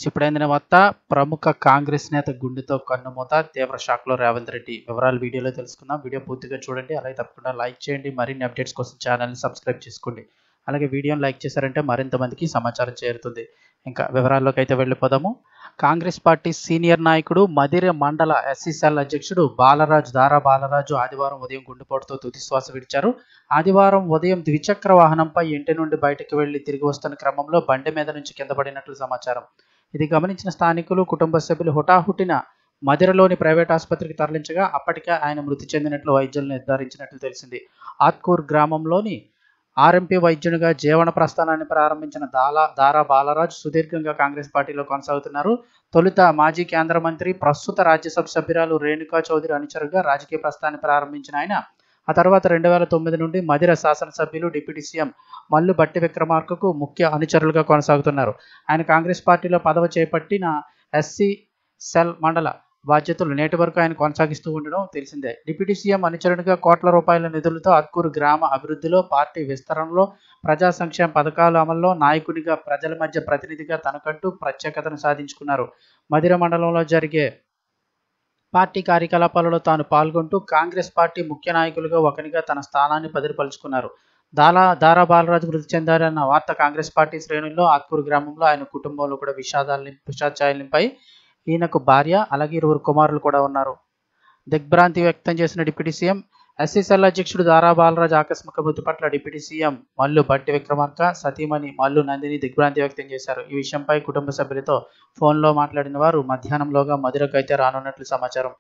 ఇప్పుడైందిన వార్త ప్రముఖ కాంగ్రెస్ నేత గుండెతో కన్నుమూత తీవ్ర షాక్లో రేవంత్ రెడ్డి. వివరాలు వీడియోలో తెలుసుకుందాం. వీడియో పూర్తిగా చూడండి. అలాగే తప్పకుండా లైక్ చేయండి. మరిన్ని అప్డేట్స్ కోసం ఛానల్ని సబ్స్క్రైబ్ చేసుకోండి. అలాగే వీడియోని లైక్ చేశారంటే మరింత మందికి సమాచారం చేరుతుంది. ఇంకా వివరాల్లోకి అయితే వెళ్ళిపోదాము. కాంగ్రెస్ పార్టీ సీనియర్ నాయకుడు మదిర మండల ఎస్సీసెల్ అధ్యక్షుడు దారా బాలరాజు ఆదివారం ఉదయం గుండెపోటుతో తుదిశ్వాస విడిచారు. ఆదివారం ఉదయం ద్విచక్ర వాహనంపై ఇంటి నుండి బయటకు వెళ్లి తిరిగి వస్తున్న క్రమంలో బండి మీద నుంచి కింద పడినట్లు సమాచారం. ఇది గమనించిన స్థానికులు, కుటుంబ సభ్యులు హుటాహుటిన మదిరలోని ప్రైవేట్ ఆసుపత్రికి తరలించగా అప్పటికే ఆయన మృతి చెందినట్లు వైద్యులు నిర్ధారించినట్లు తెలిసింది. ఆత్కూర్ గ్రామంలోని ఆర్ఎంపీ వైద్యునిగా జీవన ప్రస్థానాన్ని ప్రారంభించిన దారా బాలరాజు సుదీర్ఘంగా కాంగ్రెస్ పార్టీలో కొనసాగుతున్నారు. తొలుత మాజీ కేంద్ర మంత్రి, ప్రస్తుత రాజ్యసభ సభ్యురాలు రేణుకా చౌదరి అనుచరుగా రాజకీయ ప్రస్థానాన్ని ప్రారంభించిన ఆయన ఆ తర్వాత 2009 నుండి మదిర శాసనసభ్యులు, డిప్యూటీ సీఎం మల్లు భట్టి విక్రమార్కకు ముఖ్య అనుచరులుగా కొనసాగుతున్నారు. ఆయన కాంగ్రెస్ పార్టీలో పదవి చేపట్టిన ఎస్సీ సెల్ మండల బాధ్యతలు నేటి వరకు ఆయన కొనసాగిస్తూ ఉండడం తెలిసిందే. డిప్యూటీ సీఎం అనుచరునిగా కోట్ల రూపాయల నిధులతో అత్కూరు గ్రామ అభివృద్ధిలో, పార్టీ విస్తరణలో, ప్రజా సంక్షేమ పథకాల అమల్లో నాయకునిగా, ప్రజల మధ్య ప్రతినిధిగా తనకంటూ ప్రత్యేకతను సాధించుకున్నారు. మదిర మండలంలో జరిగే పార్టీ కార్యకలాపాలలో తాను పాల్గొంటూ కాంగ్రెస్ పార్టీ ముఖ్య నాయకులుగా ఒకరిగా తన స్థానాన్ని భద్రపరుచుకున్నారు. దారా బాలరాజు మృతి చెందారన్న వార్త కాంగ్రెస్ పార్టీ శ్రేణుల్లో, ఆత్కూరు గ్రామంలో ఆయన కుటుంబంలో కూడా విషాదాలు నింపాయి. ఈయనకు భార్య, అలాగే 2 కుమారులు కూడా ఉన్నారు. దిగ్భ్రాంతి వ్యక్తం చేసిన డిప్యూటీ సీఎం, ఎస్సీసెల్ అధ్యక్షుడు దారా బాలరాజు ఆకస్మిక మృతి పట్ల డిప్యూటీ సీఎం మల్లు భట్టి విక్రమార్క, సతీమణి మల్లు నందిని దిగ్భ్రాంతి వ్యక్తం చేశారు. ఈ విషయంపై కుటుంబ సభ్యులతో ఫోన్లో మాట్లాడిన వారు మధ్యాహ్నంలోగా మదిరకు అయితే రానున్నట్లు సమాచారం.